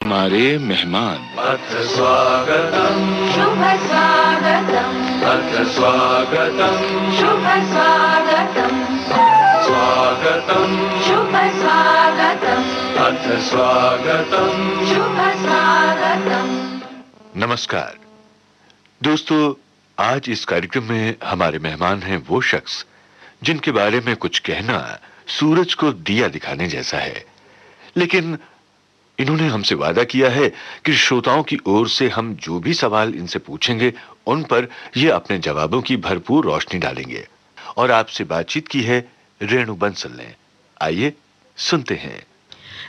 हमारे मेहमान। अथ स्वागतम् शुभ स्वागतम्, अथ स्वागतम् शुभ स्वागतम्, स्वागतम् शुभ स्वागतम्, अथ स्वागतम् शुभ स्वागतम्। नमस्कार दोस्तों, आज इस कार्यक्रम में हमारे मेहमान हैं वो शख्स जिनके बारे में कुछ कहना सूरज को दिया दिखाने जैसा है, लेकिन इन्होंने हमसे वादा किया है कि श्रोताओं की ओर से हम जो भी सवाल इनसे पूछेंगे उन पर ये अपने जवाबों की भरपूर रोशनी डालेंगे। और आपसे बातचीत की है रेणु बंसल ने। आइए सुनते हैं।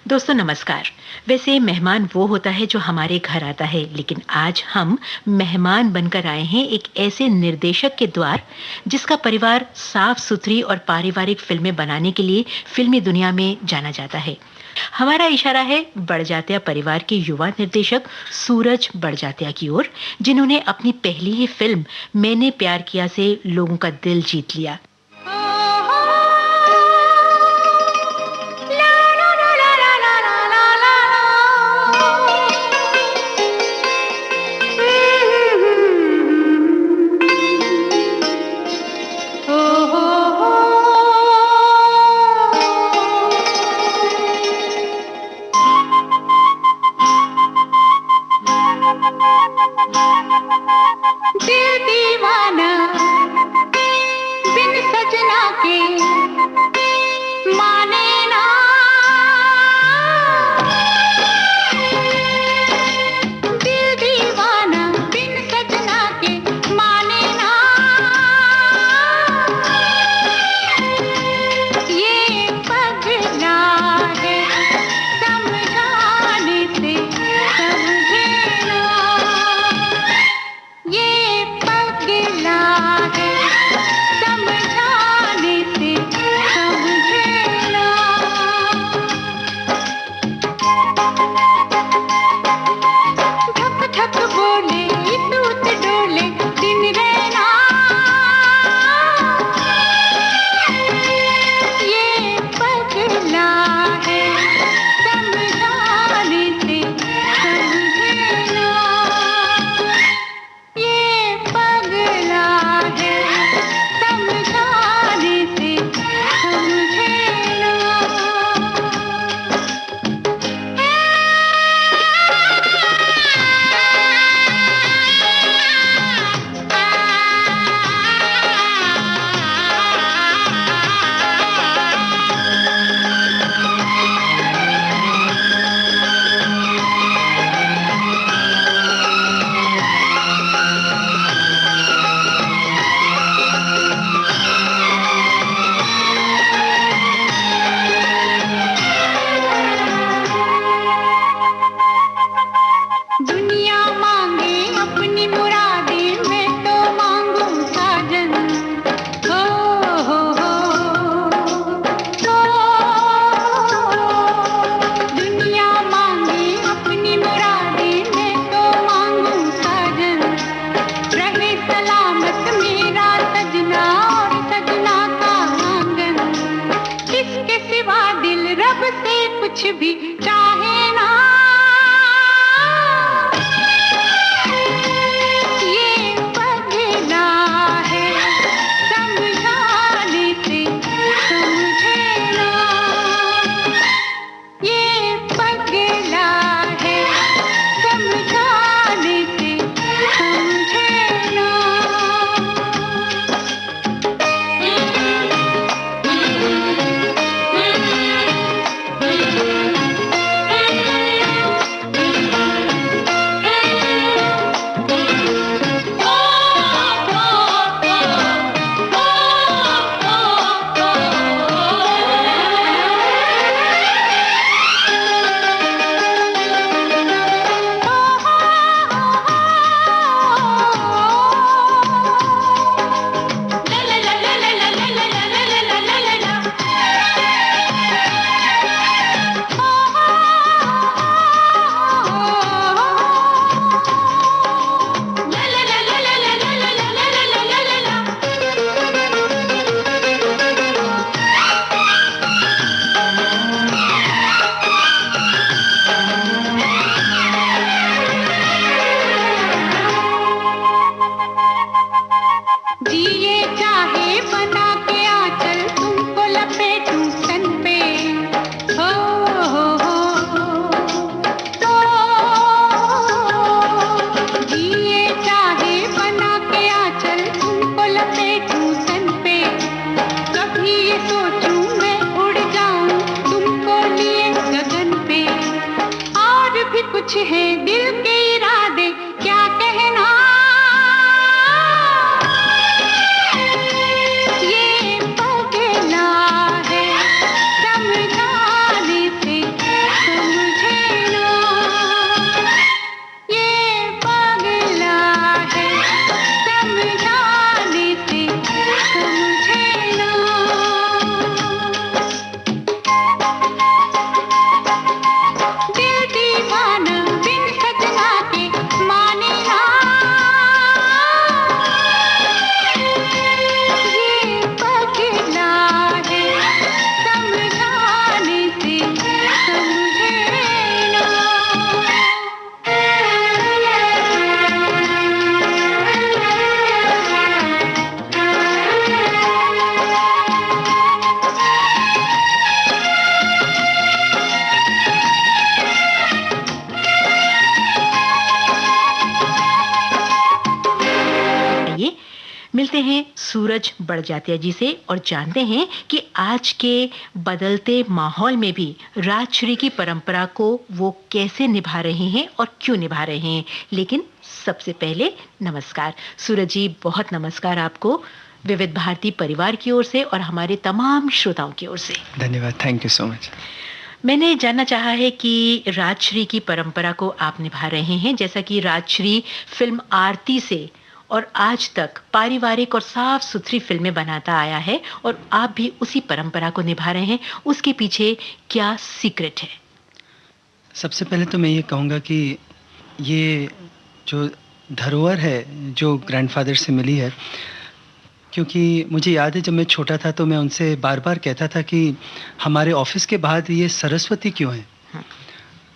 दोस्तों नमस्कार। वैसे मेहमान वो होता है जो हमारे घर आता है, लेकिन आज हम मेहमान बनकर आए हैं एक ऐसे निर्देशक के द्वार जिसका परिवार साफ सुथरी और पारिवारिक फिल्में बनाने के लिए फिल्मी दुनिया में जाना जाता है। हमारा इशारा है बड़जात्या परिवार के युवा निर्देशक सूरज बड़जात्या की ओर, जिन्होंने अपनी पहली ही फिल्म मैंने प्यार किया से लोगों का दिल जीत लिया। कुछ भी चाहे ना जिए चाहे बना के आंचल तुमको लपेटूं तन पे, हो जिए चाहे बना के आंचल तुमको लपेटूं तन पे, कभी ये सोचूं मैं उड़ जाऊं तुमको लिए गगन पे, और भी कुछ है दिल के इरादे क्या कहना, ये पगला है समझाने से समझे ना, ये पगला है समझाने से समझे ना। दिल दीवाना बिन सजना के माने ना, ये पगला है समझाने से समझे ना। आइए मिलते हैं सूरज बड़जात्या जी से और जानते हैं कि आज के बदलते माहौल में भी राजश्री की परंपरा को वो कैसे निभा रहे हैं और क्यों निभा रहे हैं। लेकिन सबसे पहले नमस्कार सूरज जी, बहुत नमस्कार आपको विविध भारती परिवार की ओर से और हमारे तमाम श्रोताओं की ओर से। धन्यवाद, थैंक यू सो मच। मैंने जानना चाहा है कि राजश्री की परंपरा को आप निभा रहे हैं, जैसा कि राजश्री फिल्म आरती से और आज तक पारिवारिक और साफ सुथरी फिल्में बनाता आया है और आप भी उसी परंपरा को निभा रहे हैं, उसके पीछे क्या सीक्रेट है? सबसे पहले तो मैं ये कहूँगा कि ये जो धरोहर है जो ग्रैंडफादर से मिली है, क्योंकि मुझे याद है जब मैं छोटा था तो मैं उनसे बार बार कहता था कि हमारे ऑफिस के बाहर ये सरस्वती क्यों है,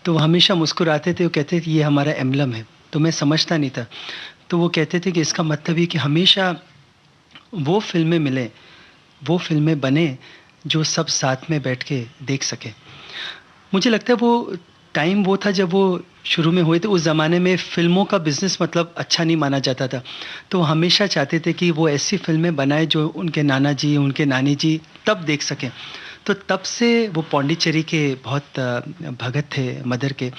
तो वो हमेशा मुस्कुराते थे, वो कहते थे ये हमारा एम्बलम है। तो मैं समझता नहीं था, तो वो कहते थे कि इसका मतलब ये कि हमेशा वो फिल्में मिलें, वो फिल्में बने जो सब साथ में बैठ के देख सके। मुझे लगता है वो टाइम वो था जब वो शुरू में हुए थे, उस ज़माने में फ़िल्मों का बिज़नेस मतलब अच्छा नहीं माना जाता था, तो वो हमेशा चाहते थे कि वो ऐसी फिल्में बनाए जो उनके नाना जी उनके नानी जी तब देख सकें। तो तब से वो पौंडीचेरी के बहुत भगत थे मदर के,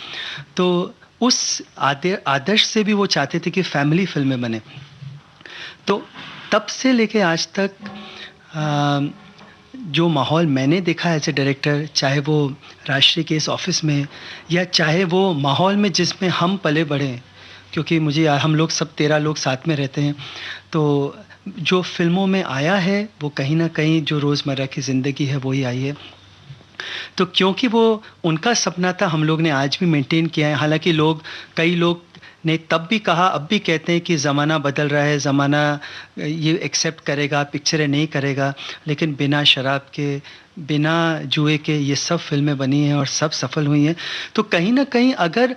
तो उस आदर्श से भी वो चाहते थे कि फैमिली फिल्में बने। तो तब से लेके आज तक जो माहौल मैंने देखा एज ए डायरेक्टर, चाहे वो राजश्री के इस ऑफिस में या चाहे वो माहौल में जिसमें हम पले बढ़े, क्योंकि मुझे हम लोग सब 13 लोग साथ में रहते हैं, तो जो फिल्मों में आया है वो कहीं ना कहीं जो रोज़मर्रा की ज़िंदगी है वही आई है। तो क्योंकि वो उनका सपना था, हम लोग ने आज भी मेंटेन किया है। हालांकि कई लोग ने तब भी कहा, अब भी कहते हैं कि ज़माना बदल रहा है, ज़माना ये एक्सेप्ट करेगा, पिक्चरें नहीं करेगा, लेकिन बिना शराब के, बिना जुए के ये सब फिल्में बनी हैं और सब सफल हुई हैं। तो कहीं ना कहीं अगर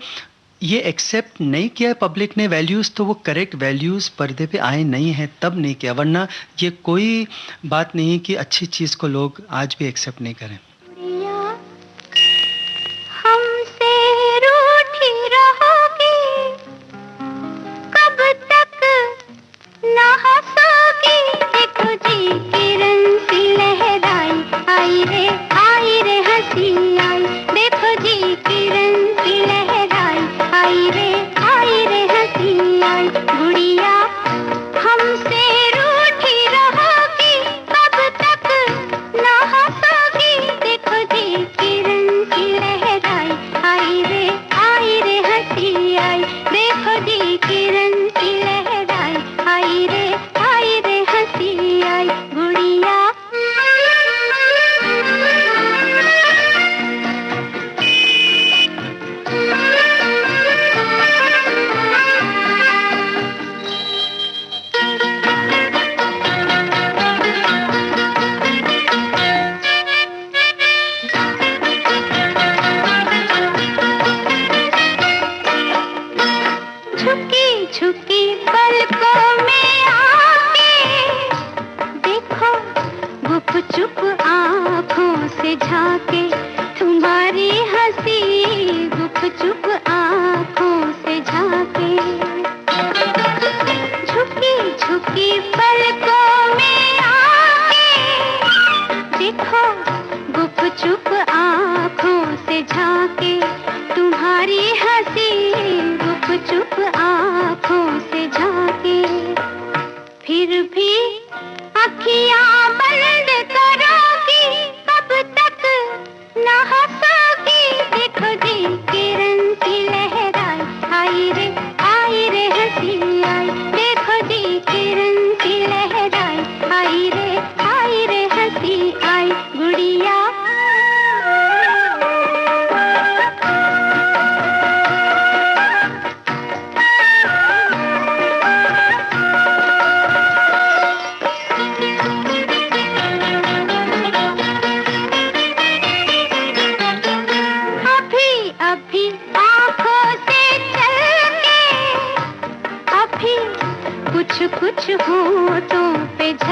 ये एक्सेप्ट नहीं किया है पब्लिक ने वैल्यूज़, तो वो करेक्ट वैल्यूज़ पर्दे पे आए नहीं हैं, तब नहीं किया, वरना ये कोई बात नहीं कि अच्छी चीज़ को लोग आज भी एक्सेप्ट नहीं करें। हमसे रूठी रहोगी, कब तक ना हंसोगी, देखो जी किरण सी लहराई, आई रे हंसी आई, देखो जी किरण सी लहराई, आई रे हंसी आई। गुड़िया हमसे रूठी रहोगी, कब तक ना हंसोगी,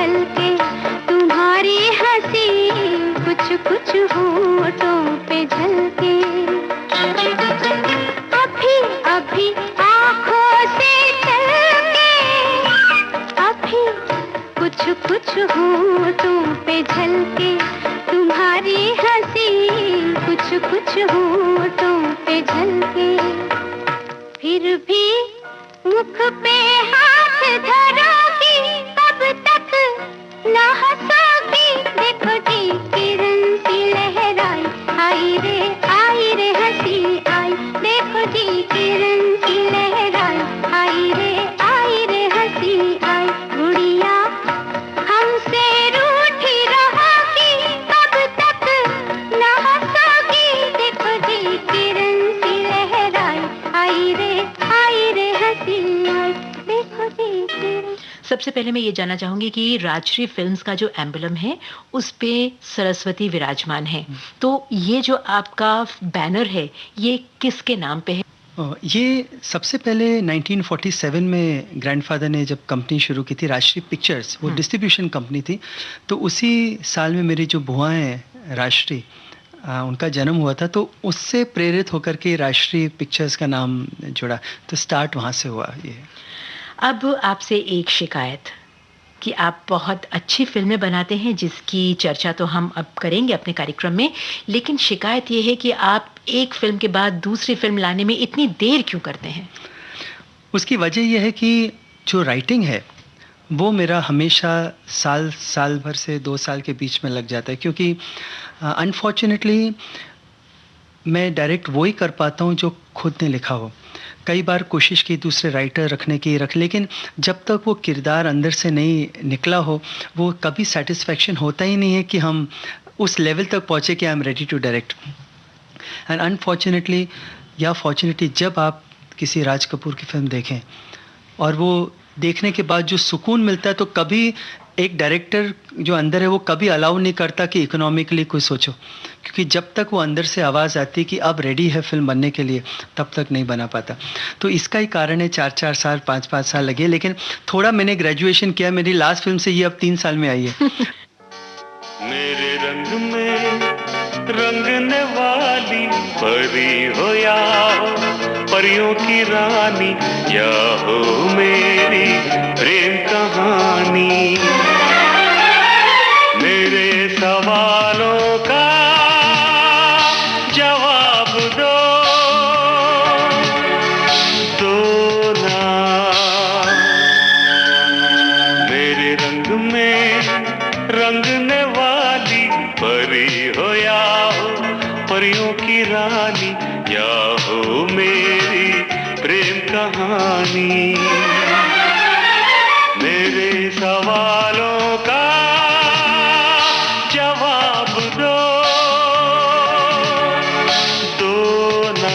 झलके तुम्हारी हंसी, कुछ कुछ होठों पे झलके। अभी अभी आँखों से चलके, अभी कुछ कुछ होठों पे झलके तुम्हारी हंसी, कुछ कुछ होठों पे झलके। फिर भी मुख पे हाथ धरोगी, कब तक न हंसोगी। देखो जी किरण सी लहराई, आई रे हंसी आई। देखो जी किरण सी लहराई, आई रे हंसी आई। गुड़िया हमसे रूठी रहोगी, कब तक न हंसोगी। देखो जी किरण सी लहराई, आई रे हंसी आई। देखो जी किरण। सबसे पहले मैं ये जानना चाहूंगी कि राजश्री फिल्म्स का जो एम्बलम है उस पे सरस्वती विराजमान है, तो ये जो आपका बैनर है ये किसके नाम पे है? ये सबसे पहले 1947 में ग्रैंडफादर ने जब कंपनी शुरू की थी, राजश्री पिक्चर्स, वो डिस्ट्रीब्यूशन कंपनी थी। तो उसी साल में मेरी जो बुआ हैं राजश्री, उनका जन्म हुआ था, तो उससे प्रेरित होकर के राजश्री पिक्चर्स का नाम जुड़ा। तो स्टार्ट वहाँ से हुआ ये। अब आपसे एक शिकायत कि आप बहुत अच्छी फिल्में बनाते हैं, जिसकी चर्चा तो हम अब करेंगे अपने कार्यक्रम में, लेकिन शिकायत ये है कि आप एक फिल्म के बाद दूसरी फिल्म लाने में इतनी देर क्यों करते हैं? उसकी वजह यह है कि जो राइटिंग है वो मेरा हमेशा साल भर से 2 साल के बीच में लग जाता है, क्योंकि अनफॉर्चुनेटली मैं डायरेक्ट वही कर पाता हूँ जो खुद ने लिखा हो। कई बार कोशिश की दूसरे राइटर रखने की, लेकिन जब तक वो किरदार अंदर से नहीं निकला हो, वो कभी सेटिस्फैक्शन होता ही नहीं है कि हम उस लेवल तक पहुँचे कि I am ready to direct. And unfortunately या फॉर्चुनेटली, जब आप किसी राज कपूर की फिल्म देखें और वो देखने के बाद जो सुकून मिलता है, तो कभी एक डायरेक्टर जो अंदर है वो कभी अलाउ नहीं करता कि इकोनॉमिकली कोई सोचो, क्योंकि जब तक वो अंदर से आवाज़ आती है कि अब रेडी है फिल्म बनने के लिए, तब तक नहीं बना पाता। तो इसका ही कारण है 4-4 साल 5-5 साल लगे, लेकिन थोड़ा मैंने ग्रेजुएशन किया। मेरी लास्ट फिल्म से ये अब 3 साल में आई है। मेरे रंग में रंगने वाली परी हो या हो परियों की रानी, या हो मेरी प्रेम कहानी। मेरे सवालों का जवाब दो ना। मेरे रंग में रंगने वाली परी हो या हो परियों की रानी, या हो मेरी प्रेम कहानी। मेरे सवालों का जवाब दो ना।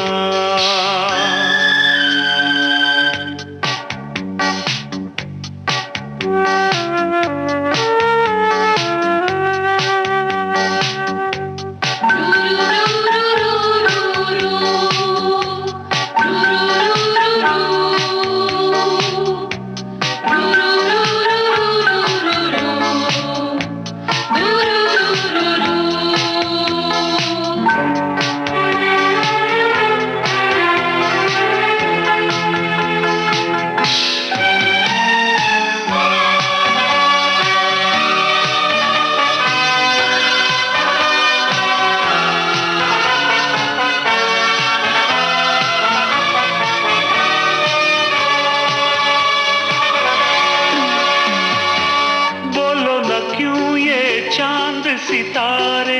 सितारे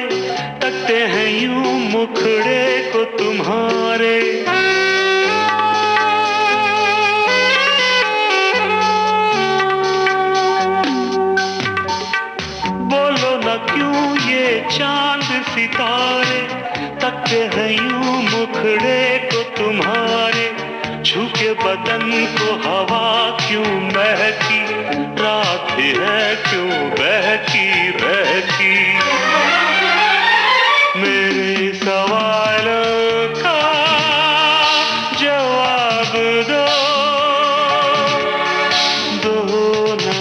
तकते हैं यूं मुखड़े को तुम्हारे। बोलो न क्यों ये चांद सितारे तकते हैं यूं मुखड़े को तुम्हारे। छू के बदन को हवा क्यों महकी, रात भी है क्यों बहकी बहकी। मेरे सवालों का जवाब दो ना।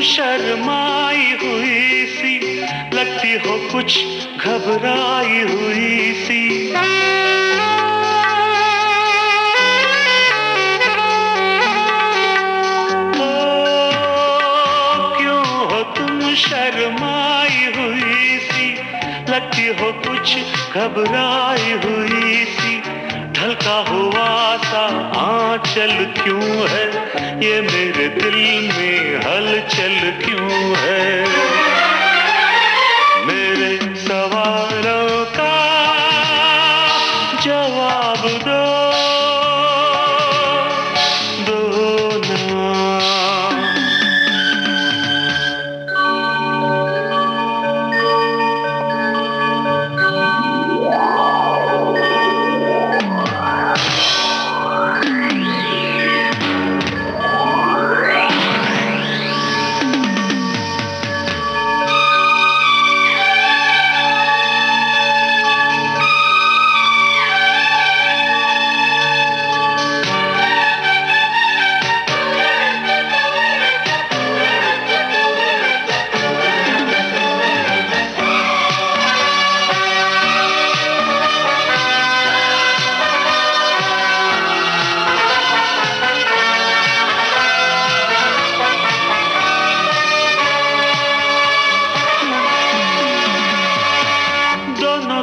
शर्माई हुई सी, लगती हो कुछ घबराई हुई सी। ओ क्यों हो तुम शर्माई हुई सी, लगती हो कुछ घबराई हुई सी। ढलका हुआ सा आंचल क्यों है, ये मेरे दिल में हलचल क्यों है। मेरे सवालों का जवाब दो ना।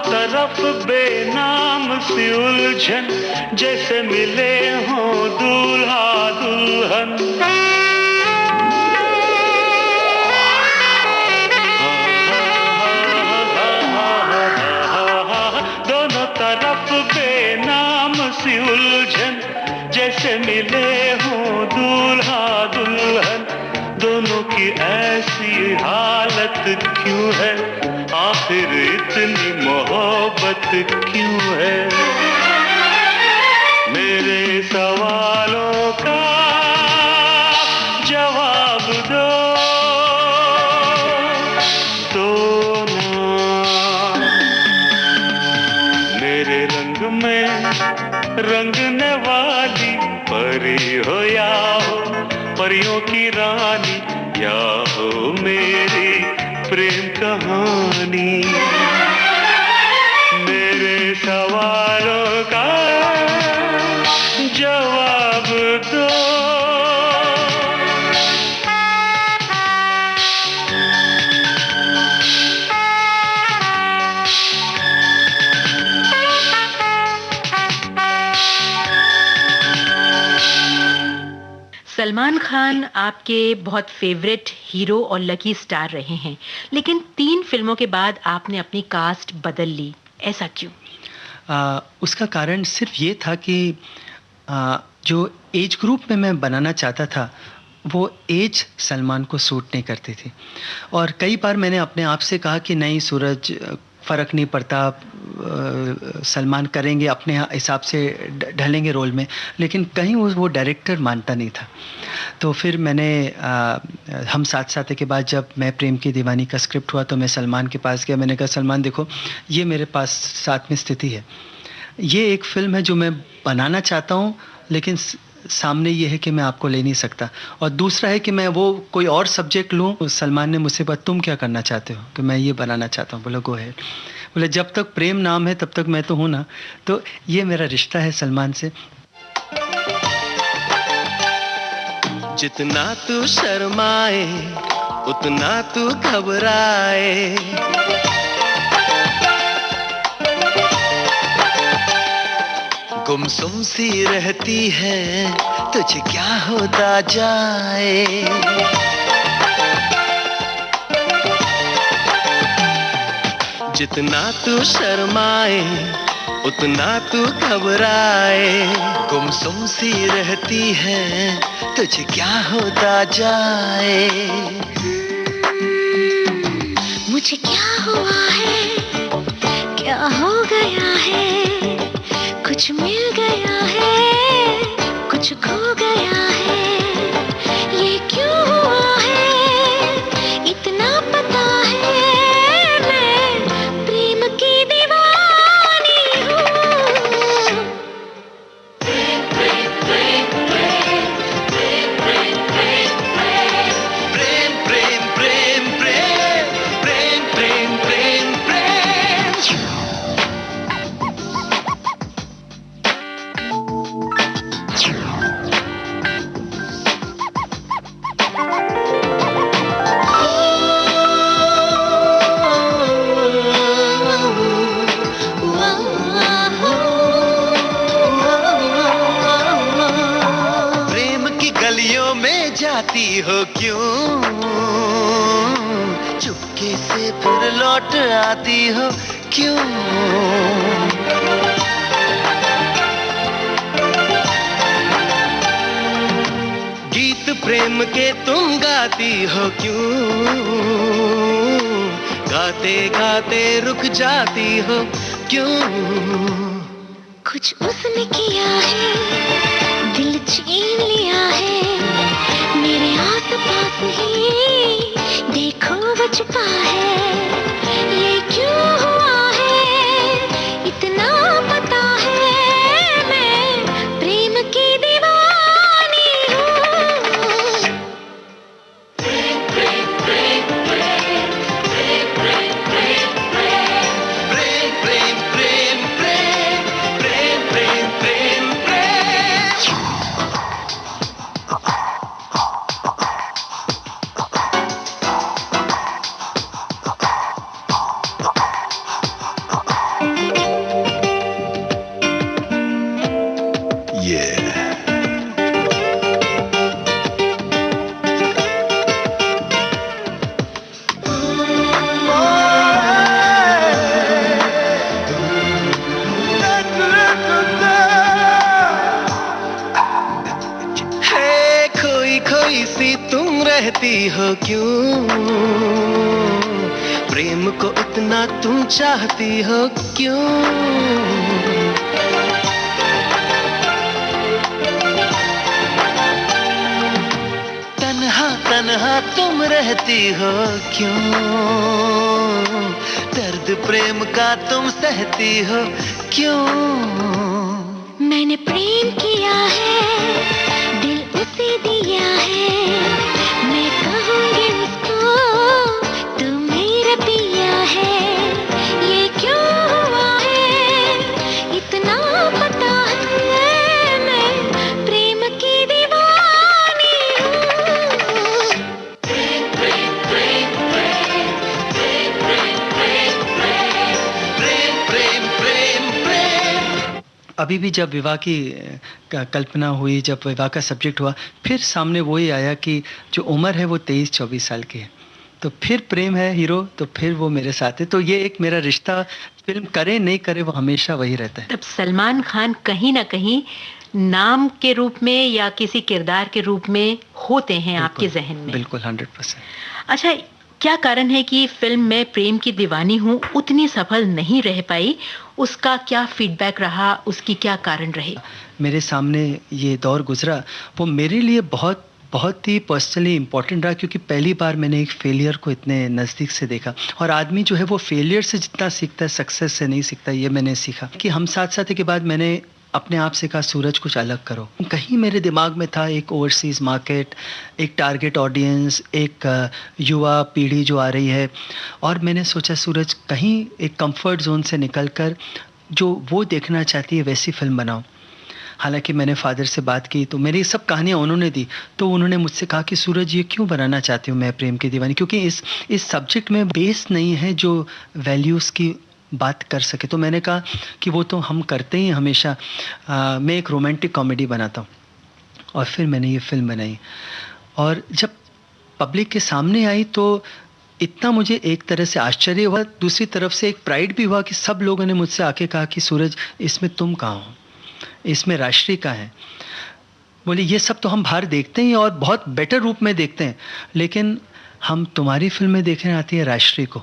तरफ बेनाम सी उलझन, जैसे मिले हों दूल्हा दुल्हन। दोनों तरफ बेनाम सी उलझन, जैसे मिले हों दूल्हा दुल्हन। दोनों की ऐसी हालत क्यों है, आखिर इतनी मोहब्बत क्यों है। मेरे सवालों का जवाब दो ना। मेरे रंग में रंगने वाली परी हो या हो परियों की रानी, या हो मेरी प्रेम कहानी। मेरे सवालों का जवाब दो। सलमान खान आपके बहुत फेवरेट हीरो और लकी स्टार रहे हैं, लेकिन 3 फिल्मों के बाद आपने अपनी कास्ट बदल ली, ऐसा क्यों? उसका कारण सिर्फ ये था कि जो एज ग्रुप में मैं बनाना चाहता था वो एज सलमान को सूट नहीं करती थी। और कई बार मैंने अपने आप से कहा कि नहीं सूरज, फ़र्क नहीं पड़ता, सलमान करेंगे अपने हिसाब से, ढलेंगे रोल में, लेकिन कहीं वो डायरेक्टर मानता नहीं था। तो फिर मैंने हम साथ साथ के बाद जब मैं प्रेम की दीवानी का स्क्रिप्ट हुआ तो मैं सलमान के पास गया। मैंने कहा सलमान देखो, ये मेरे पास साथ में स्थिति है, ये एक फ़िल्म है जो मैं बनाना चाहता हूँ, लेकिन सामने ये है कि मैं आपको ले नहीं सकता। और दूसरा है कि मैं वो कोई और सब्जेक्ट लूँ। सलमान ने मुझसे बात, तुम क्या करना चाहते हो? कि मैं ये बनाना चाहता हूँ। बोला गो है। बोले जब तक प्रेम नाम है तब तक मैं तो हूँ ना। तो ये मेरा रिश्ता है सलमान से। जितना तू शर्माए उतना तू घबराए, गुमसुम सी रहती है, तुझे क्या होता जाए। जितना तू शर्माए उतना तू घबराए, गुमसुम सी रहती है, तुझे क्या होता जाए। मुझे क्या हुआ है, क्या हो गया है, कुछ मिल गया है, कुछ खो गया है, ये क्यों हुआ है, इतना पता है, मैं प्रेम की दीवानी हूँ। प्रेम प्रेम प्रेम प्रेम प्रेम प्रेम प्रेम हो क्यों, चुपके से फिर लौट आती हो क्यों। गीत प्रेम के तुम गाती हो क्यों, गाते गाते रुक जाती हो क्यों। कुछ उसने किया है, दिल छीन लिया है, मेरे आस पास ही देखो वो छुपा है। ये क्यों हुआ है इतना पता है, मैं प्रेम की दीवानी हूँ। प्रेम प्रेम प्रेम प्रेम प्रेम प्रेम प्रेम प्रेम प्रेम प्रेम प्रेम प्रेम प्रेम प्रेम। खोई सी तुम रहती हो क्यों, प्रेम को इतना तुम चाहती हो क्यों। तन्हा तन्हा तुम रहती हो क्यों, दर्द प्रेम का तुम सहती हो क्यों। मैंने प्रेम किया है, दिल उसे दिया है, मैं कहूँगी उसको तू मेरा पिया है। ये क्यों हुआ है इतना पता है, मैं प्रेम की दीवानी हूँ। प्रेम प्रेम प्रेम प्रेम प्रेम प्रेम प्रेम प्रेम प्रेम प्रेम। अभी भी जब विवाह की कल्पना हुई, जब विवाह का सब्जेक्ट हुआ, फिर सामने वही आया कि जो उम्र है वो 23-24 साल की है, तो फिर प्रेम है हीरो, तो फिर वो मेरे साथ है। तो ये एक मेरा रिश्ता, फिल्म करे नहीं करे वो हमेशा वही रहता है। तब सलमान खान कहीं ना कहीं नाम के रूप में या किसी किरदार के रूप में होते हैं आपके जहन में? बिल्कुल 100%। अच्छा, क्या कारण है कि फिल्म में प्रेम की दीवानी हूँ उतनी सफल नहीं रह पाई? उसका क्या फीडबैक रहा, उसकी क्या कारण रहे? मेरे सामने ये दौर गुजरा, वो मेरे लिए बहुत बहुत ही पर्सनली इम्पोर्टेंट रहा, क्योंकि पहली बार मैंने एक फेलियर को इतने नज़दीक से देखा। और आदमी जो है वो फेलियर से जितना सीखता है, सक्सेस से नहीं सीखता। ये मैंने सीखा कि हम साथ साथ के बाद मैंने अपने आप से कहा, सूरज कुछ अलग करो। कहीं मेरे दिमाग में था एक ओवरसीज़ मार्केट, एक टारगेट ऑडियंस, एक युवा पीढ़ी जो आ रही है, और मैंने सोचा सूरज कहीं एक कंफर्ट जोन से निकलकर जो वो देखना चाहती है वैसी फिल्म बनाओ। हालांकि मैंने फादर से बात की तो मेरी सब कहानियाँ उन्होंने दी, तो उन्होंने मुझसे कहा कि सूरज ये क्यों बनाना चाहती हूँ मैं प्रेम की दीवानी, क्योंकि इस सब्जेक्ट में बेस नहीं है जो वैल्यूज़ की बात कर सके। तो मैंने कहा कि वो तो हम करते ही हमेशा, मैं एक रोमांटिक कॉमेडी बनाता हूँ। और फिर मैंने ये फिल्म बनाई, और जब पब्लिक के सामने आई तो इतना मुझे एक तरह से आश्चर्य हुआ, दूसरी तरफ से एक प्राइड भी हुआ कि सब लोगों ने मुझसे आके कहा कि सूरज इसमें तुम कहाँ हो, इसमें राष्ट्रीय का है। बोले ये सब तो हम बाहर देखते हैं और बहुत बेटर रूप में देखते हैं, लेकिन हम तुम्हारी फिल्में देखने आती है राष्ट्रीय को।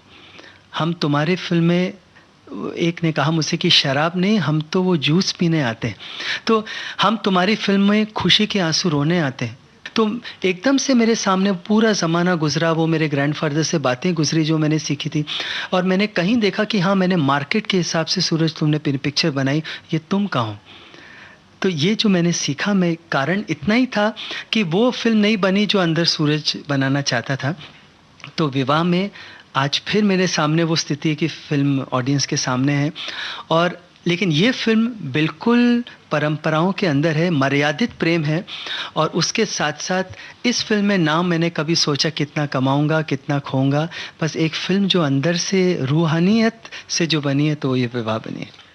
हम तुम्हारी फिल्में, एक ने कहा मुझसे कि शराब नहीं, हम तो वो जूस पीने आते हैं। तो हम तुम्हारी फिल्म में खुशी के आंसू रोने आते हैं। तो एकदम से मेरे सामने पूरा ज़माना गुजरा, वो मेरे ग्रैंडफादर से बातें गुजरी जो मैंने सीखी थी, और मैंने कहीं देखा कि हाँ, मैंने मार्केट के हिसाब से सूरज तुमने पिक्चर बनाई, ये तुम कहाँ हो। तो ये जो मैंने सीखा, मैं कारण इतना ही था कि वो फिल्म नहीं बनी जो अंदर सूरज बनाना चाहता था। तो विवाह में आज फिर मेरे सामने वो स्थिति है कि फिल्म ऑडियंस के सामने है, और लेकिन ये फिल्म बिल्कुल परंपराओं के अंदर है, मर्यादित प्रेम है। और उसके साथ साथ इस फिल्म में ना मैंने कभी सोचा कितना कमाऊंगा कितना खोऊंगा, बस एक फिल्म जो अंदर से रूहानियत से जो बनी है, तो ये विवाह बनी है।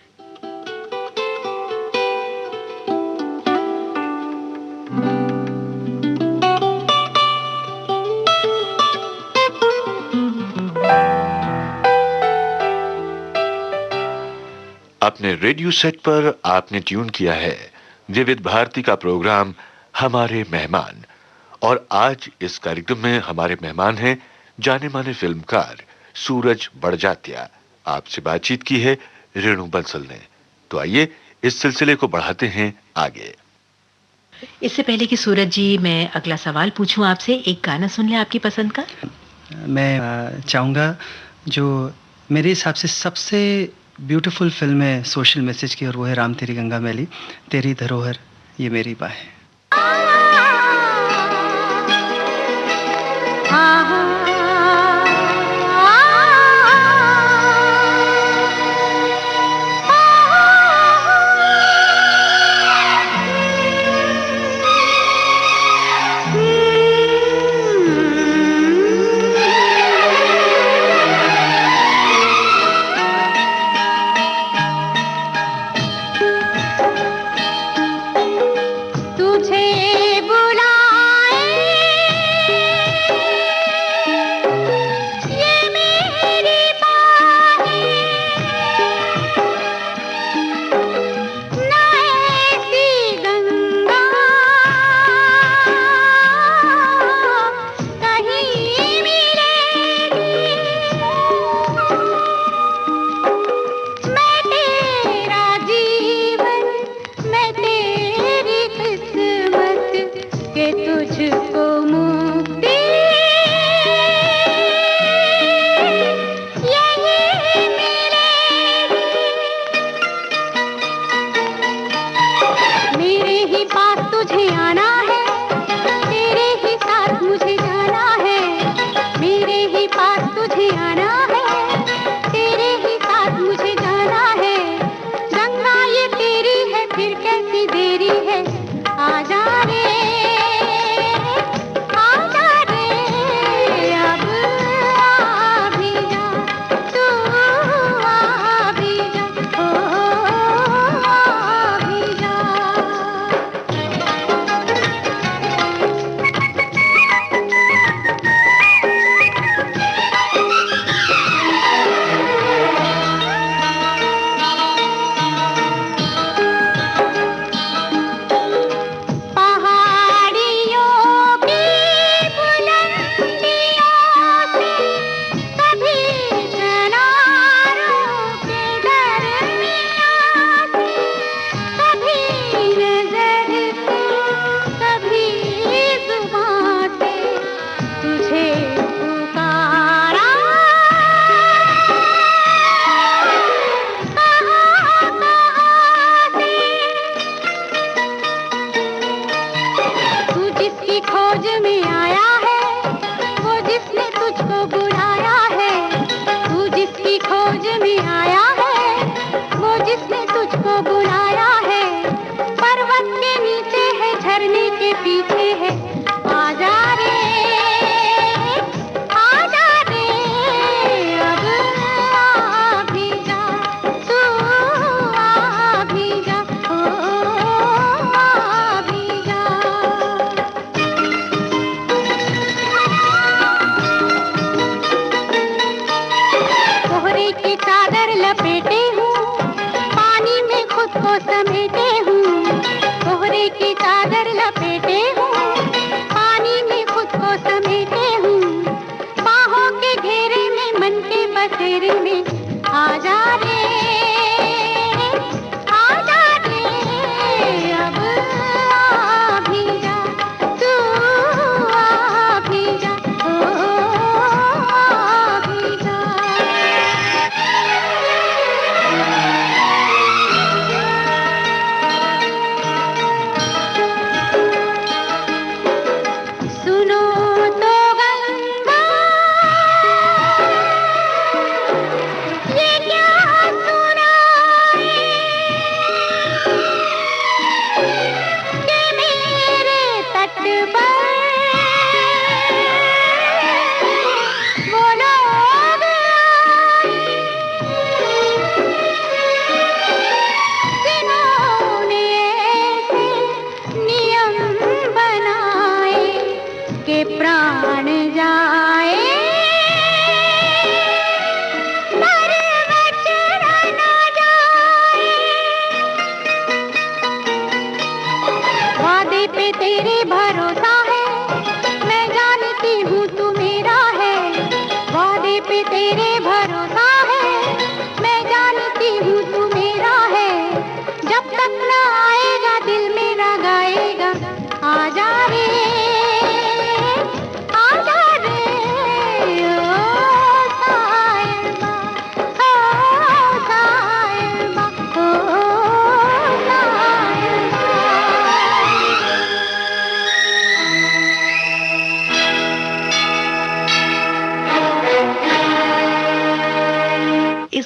अपने रेडियो सेट पर आपने ट्यून किया है विविध भारती का प्रोग्राम हमारे मेहमान। और आज इस कार्यक्रम में हमारे मेहमान हैं जाने माने फिल्मकार सूरज बड़जात्या। आपसे बातचीत की है रेणु बंसल ने। तो आइए इस सिलसिले को बढ़ाते हैं आगे। इससे पहले कि सूरज जी मैं अगला सवाल पूछूं आपसे, एक गाना सुन ले आपकी पसंद का। मैं चाहूँगा जो मेरे हिसाब से सबसे ब्यूटीफुल फिल्म है सोशल मैसेज की, और वो है राम तेरी गंगा मैली, तेरी धरोहर ये मेरी बाहें।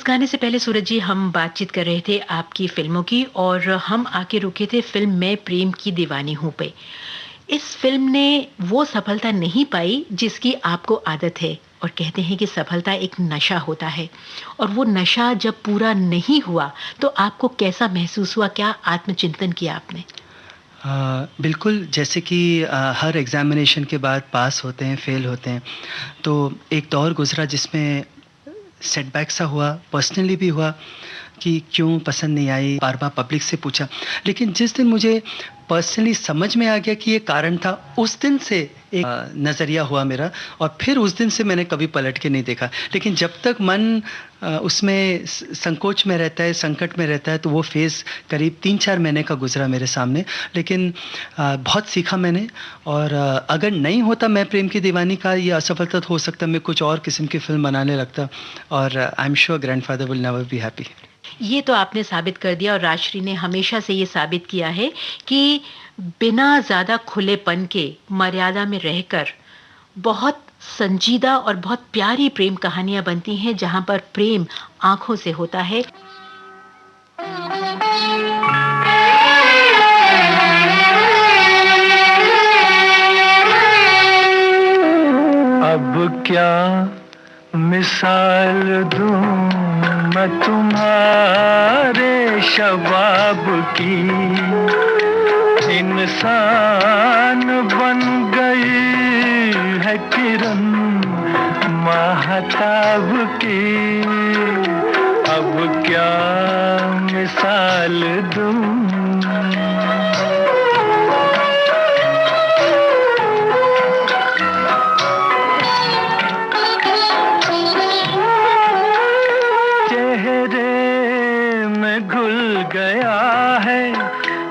गाने से पहले सूरज जी हम बातचीत कर रहे थे आपकी फिल्मों की, और हम आके रुके थे फिल्म मैं प्रेम की दीवानी हूँ पे। इस फिल्म ने वो सफलता नहीं पाई जिसकी आपको आदत है, और कहते हैं कि सफलता एक नशा होता है, और वो नशा जब पूरा नहीं हुआ तो आपको कैसा महसूस हुआ, क्या आत्मचिंतन किया आपने? बिल्कुल, जैसे कि हर एग्ज़ामिनेशन के बाद पास होते हैं, फेल होते हैं, तो एक दौर गुज़रा जिसमें सेटबैक सा हुआ, पर्सनली भी हुआ कि क्यों पसंद नहीं आई, बार बार पब्लिक से पूछा। लेकिन जिस दिन मुझे पर्सनली समझ में आ गया कि ये कारण था, उस दिन से एक नज़रिया हुआ मेरा, और फिर उस दिन से मैंने कभी पलट के नहीं देखा। लेकिन जब तक मन उसमें संकोच में रहता है, संकट में रहता है, तो वो फेज़ करीब 3-4 महीने का गुजरा मेरे सामने। लेकिन बहुत सीखा मैंने, और अगर नहीं होता मैं प्रेम की दीवानी का ये असफलता, तो हो सकता मैं कुछ और किस्म की फिल्म बनाने लगता, और I am sure grandfather will never be happy. ये तो आपने साबित कर दिया, और राजश्री ने हमेशा से ये साबित किया है कि बिना ज़्यादा खुलेपन के, मर्यादा में रहकर बहुत संजीदा और बहुत प्यारी प्रेम कहानियां बनती हैं, जहां पर प्रेम आंखों से होता है। अब क्या मिसाल दूं मैं तुम्हारे शबाब की, इंसान बन गई है किरण महताब की। अब क्या मिसाल दूं, गया है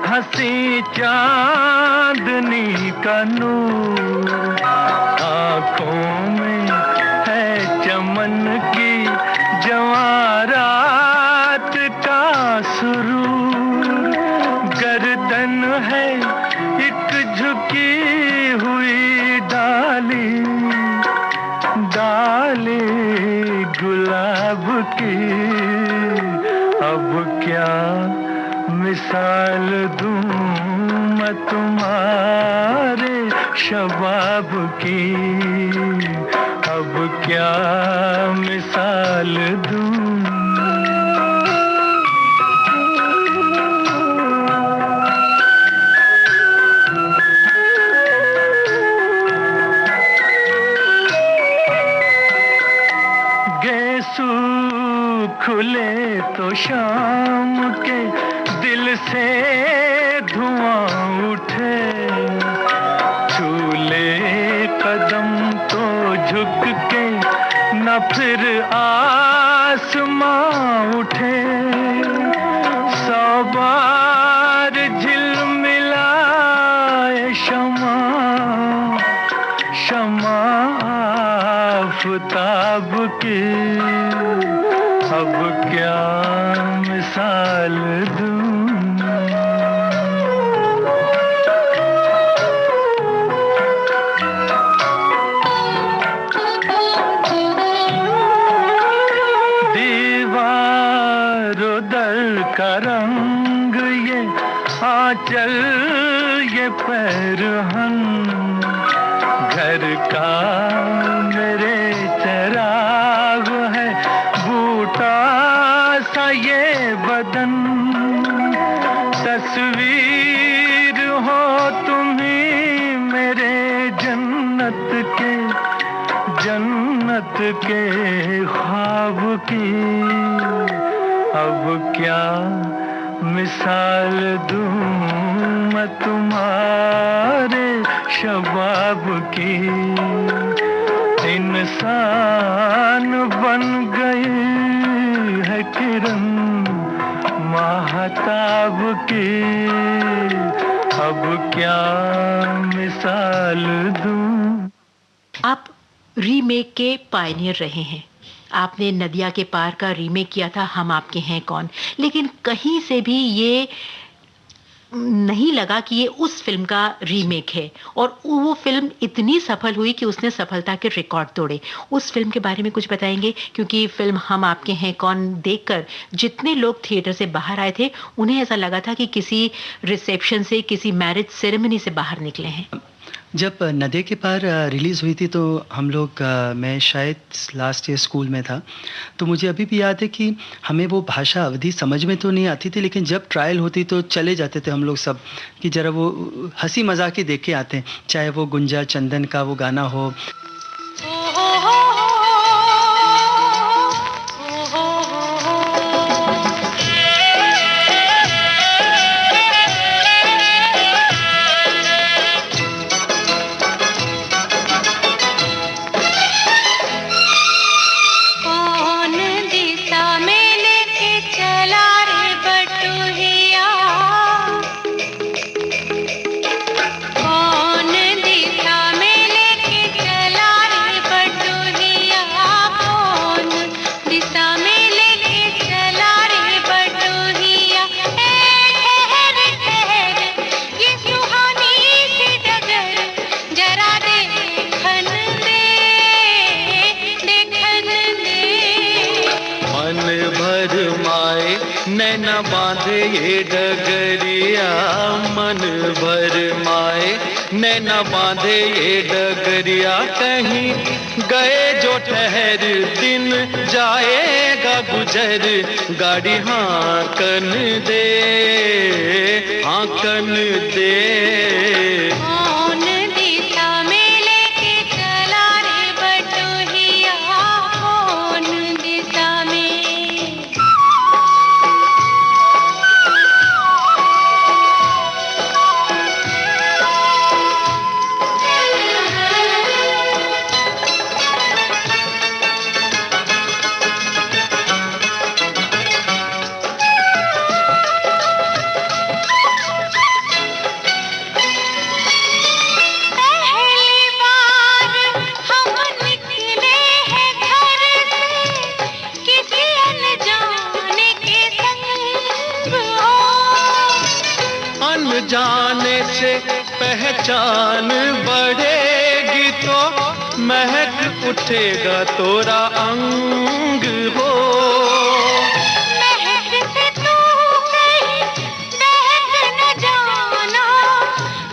हंसी चांदनी का नूर, आंखों में है चमन की जवारात का सुरूर, गर्दन है एक झुकी हुई डाली, डाली गुलाब की। अब क्या मिसाल दूं मैं तुम्हारे शबाब की, अब क्या मिसाल दूं। गेसू खुले तो शाम के दिल से धुआं उठे, छूले कदम तो झुक के न फिर आसमां उठे, 100 बार झिलमिलाए शमा, शमा आफताब की। अब क्या मिसाल दूं, दीवारों दर का रंग ये आंचल ये पैरहन, घर का मेरे चराग है बूटा सा ये बदन, तस्वीर हो तुम्ही मेरे जन्नत के, जन्नत के ख्वाब की। अब क्या मिसाल दूं मैं तुम्हारे शबाब की, इंसान बन गई है किरण महताब की। अब क्या मिसाल दूं। आप रीमेक के पायनियर रहे हैं। आपने नदिया के पार का रीमेक किया था हम आपके हैं कौन, लेकिन कहीं से भी ये नहीं लगा कि ये उस फिल्म का रीमेक है, और वो फिल्म इतनी सफल हुई कि उसने सफलता के रिकॉर्ड तोड़े। उस फिल्म के बारे में कुछ बताएंगे, क्योंकि फिल्म हम आपके हैं कौन देखकर जितने लोग थिएटर से बाहर आए थे, उन्हें ऐसा लगा था कि किसी रिसेप्शन से, किसी मैरिज सेरेमनी से बाहर निकले हैं। जब नदी के पार रिलीज़ हुई थी तो हम लोग मैं शायद लास्ट ईयर स्कूल में था, तो मुझे अभी भी याद है कि हमें वो भाषा अवधि समझ में तो नहीं आती थी, लेकिन जब ट्रायल होती तो चले जाते थे हम लोग सब कि ज़रा वो हंसी मजाक ही देख के आते हैं, चाहे वो गुंजा चंदन का वो गाना हो। नैना बांधे ये डगरिया मन भर माए, नैना बांधे ये डगरिया कहीं गए जो ठहर दिन जाएगा गुजर, गाड़ी हांकन दे हांकन दे। जाने से पहचान बढ़ेगी तो महक उठेगा तोरा अंग हो। महक से तू कहीं बहक न जाना,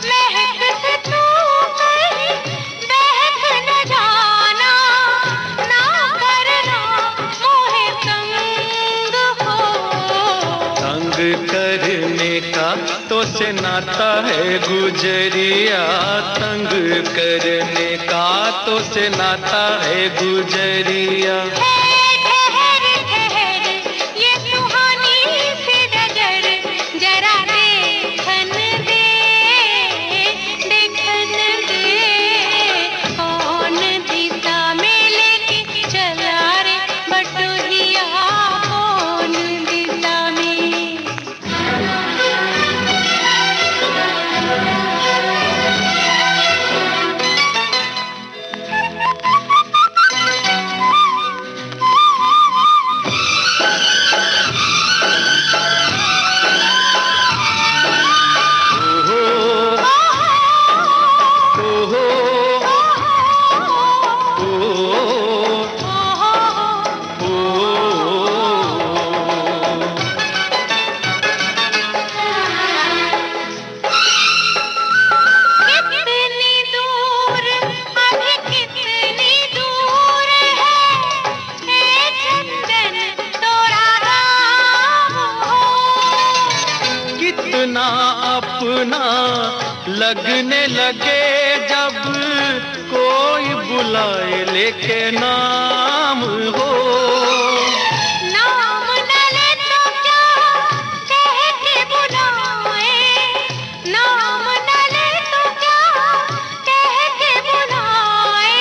महक से तू कहीं बहक न जाना, ना करना मोहे तंग हो। तंग करने का तो से नाता है गुजरिया, तंग करने का तो से नाता है गुजरिया। ठहर ठहर ये सुहानी सी डगर, जरा देखन दे देखन दे। कौन दिशा में लेके चला रे बटुहिया, कौन दिशा में। अपना लगने लगे जब कोई बुलाए लेके नाम हो। नाम न ले तो क्या कह के बुलाए, नाम न ले तो क्या कह के बुलाए,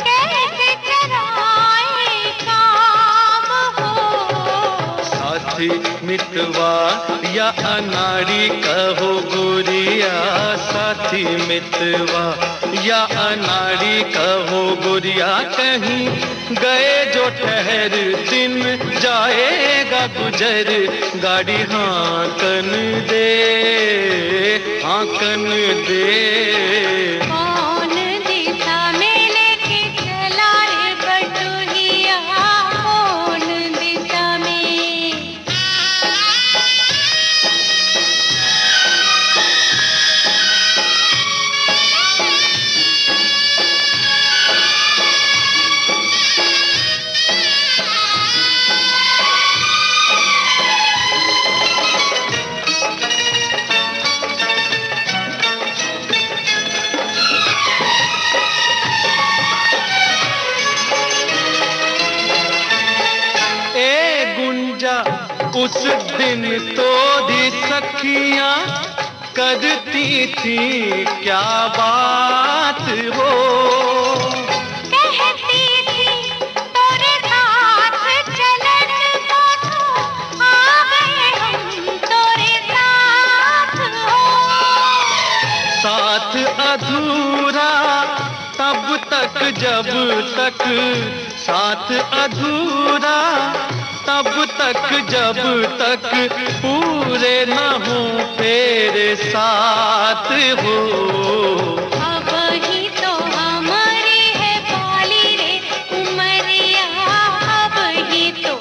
कैसे कराए काम हो। साथ साथी मितवा या अनाड़ी कहो गोरिया, साथी मितवा या अनाड़ी कहो गोरिया, कहीं गए जो ठहर दिन जाएगा गुजर, गाड़ी हाँकन दे, हाँकन दे। कौन दिशा में लेके चला रे बटुहिया, कौन दिशा में। उस दिन तो भी सखियां करती थी क्या बात हो, कहती थी तोरे साथ चलन को तो आ गए हम तोरे साथ हो। साथ अधूरा तब तक जब तक, साथ अधूरा तब तक जब तक पूरे न हो तेरे साथ हो। अब ही तो हमारी है बाली रे उमरिया, अब ही तो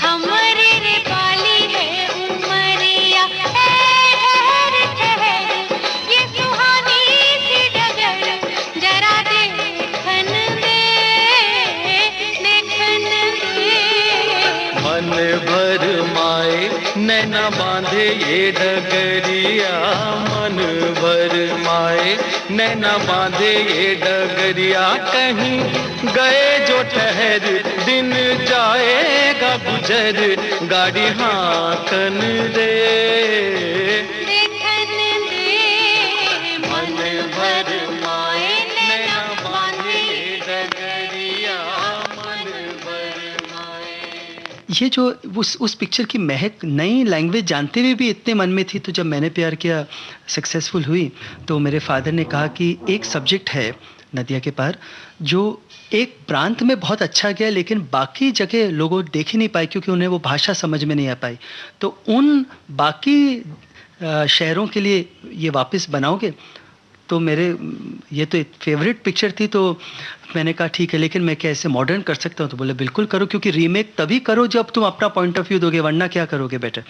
हमारी रे बाली है उमरिया। ठहर ठहर ये सुहानी सी डगर, जरा देखन दे, देखन दे। मन भर माए नैना बांधे ये डगरिया, मन भर माए नैना बांधे ये डगरिया, कहीं गए जो ठहर दिन जाएगा गुजर, गाड़ी हाँकन दे, देखन दे। मन भर माए नैना बांधे ये डगरिया, मन भर माए। ये जो उस पिक्चर की महक नई लैंग्वेज जानते हुए भी इतने मन में थी, तो जब मैंने प्यार किया सक्सेसफुल हुई, तो मेरे फादर ने कहा कि एक सब्जेक्ट है नदिया के पार जो एक प्रांत में बहुत अच्छा गया, लेकिन बाकी जगह लोगों देख ही नहीं पाए क्योंकि उन्हें वो भाषा समझ में नहीं आ पाई। तो उन बाकी शहरों के लिए ये वापस बनाओगे? तो मेरे ये तो एक फेवरेट पिक्चर थी, तो मैंने कहा ठीक है, लेकिन मैं क्या ऐसे मॉडर्न कर सकता हूँ? तो बोले बिल्कुल करो, क्योंकि रीमेक तभी करो जब तुम अपना पॉइंट ऑफ व्यू दोगे, वरना क्या करोगे बेटा।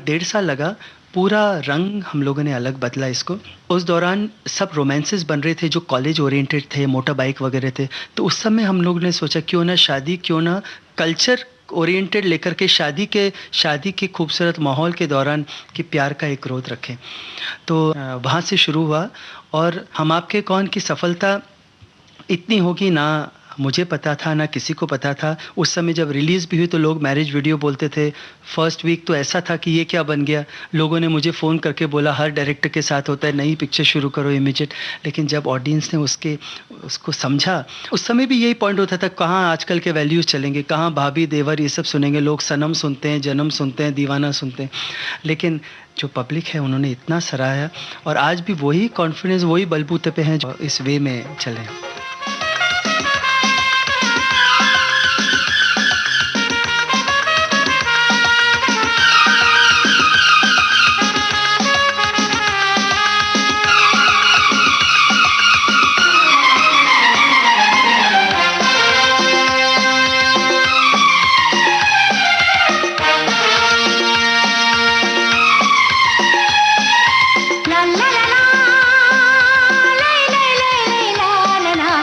डेढ़ साल लगा, पूरा रंग हम लोगों ने अलग बदला इसको। उस दौरान सब रोमांसेस बन रहे थे जो कॉलेज ओरिएंटेड थे, मोटर बाइक वगैरह थे, तो उस समय हम लोगों ने सोचा क्यों ना शादी, क्यों ना कल्चर ओरिएंटेड लेकर के शादी के खूबसूरत माहौल के दौरान कि प्यार का एक रोध रखें। तो वहाँ से शुरू हुआ, और हम आपके कौन की सफलता इतनी होगी ना मुझे पता था, ना किसी को पता था। उस समय जब रिलीज़ भी हुई तो लोग मैरिज वीडियो बोलते थे। फर्स्ट वीक तो ऐसा था कि ये क्या बन गया, लोगों ने मुझे फ़ोन करके बोला हर डायरेक्टर के साथ होता है, नई पिक्चर शुरू करो इमीडिएट। लेकिन जब ऑडियंस ने उसको समझा, उस समय भी यही पॉइंट होता था, कहाँ आजकल के वैल्यूज़ चलेंगे, कहाँ भाभी देवर ये सब सुनेंगे लोग, सनम सुनते हैं, जन्म सुनते हैं, दीवाना सुनते हैं। लेकिन जो पब्लिक है उन्होंने इतना सराहा, और आज भी वही कॉन्फिडेंस, वही बलबूते पे हैं जो इस वे में चले। ला ला ला ला ला ला ला ला ला ला ला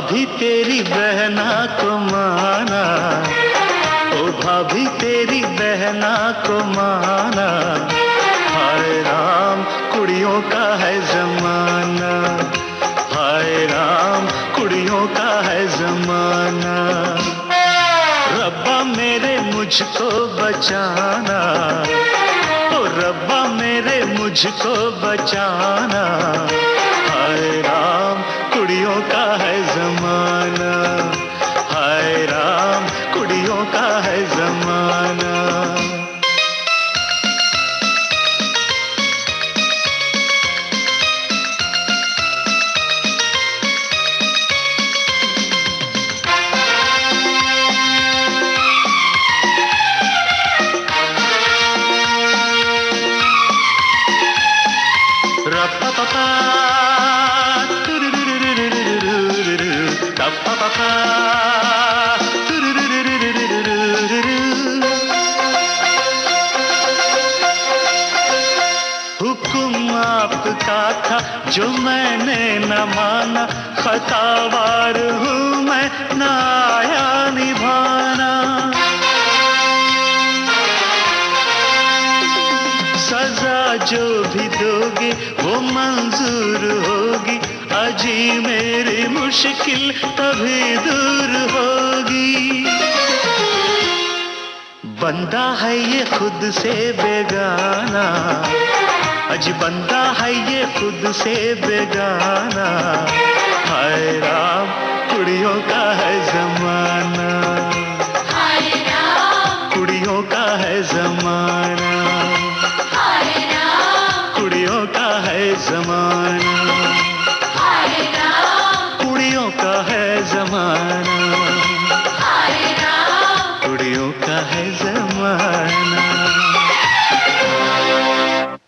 भाभी तेरी बहना को माना, ओ भाभी तेरी बहना को माना। हाय राम कुड़ियों का है जमाना, हाय राम कुड़ियों का है जमाना। रब्बा मेरे मुझको बचाना, ओ रब्बा मेरे मुझको बचाना। हाय राम कुड़ियों का है जमाना, हाय राम कुड़ियों का है जमाना। हुक्म आपका था जो मैंने न माना, खतावार हूँ मैं न आया निभाना। सजा जो भी दोगे वो मंजूर होगी, अजी मेरी मुश्किल तभी दूर होगी। बंदा है ये खुद से बेगाना, अज बंदा है ये खुद से बेगाना। हाय राम कुड़ियों का है जमाना, हाय राम कुड़ियों का है जमाना, हाय राम कुड़ियों का है जमाना, हाय राम कुड़ियों का है जमाना, हाय राम कुड़ियों का है जमाना।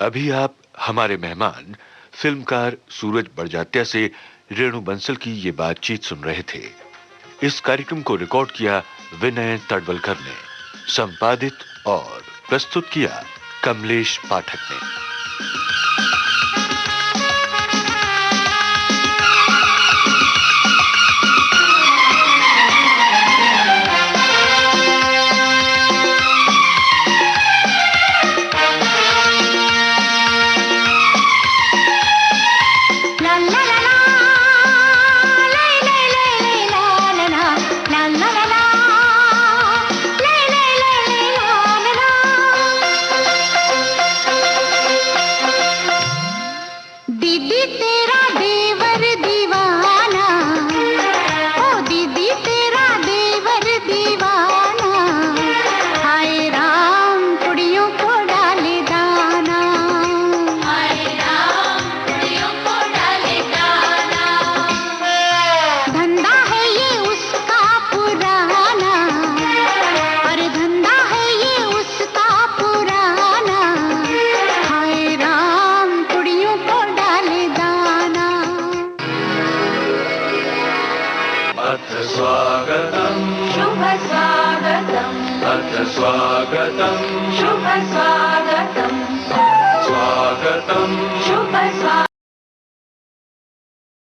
अभी आप हमारे मेहमान फिल्मकार सूरज बड़जात्या से रेणु बंसल की ये बातचीत सुन रहे थे। इस कार्यक्रम को रिकॉर्ड किया विनय तड़वलकर ने, संपादित और प्रस्तुत किया कमलेश पाठक ने। स्वागतम् शुभ स्वागतम् स्वागतम्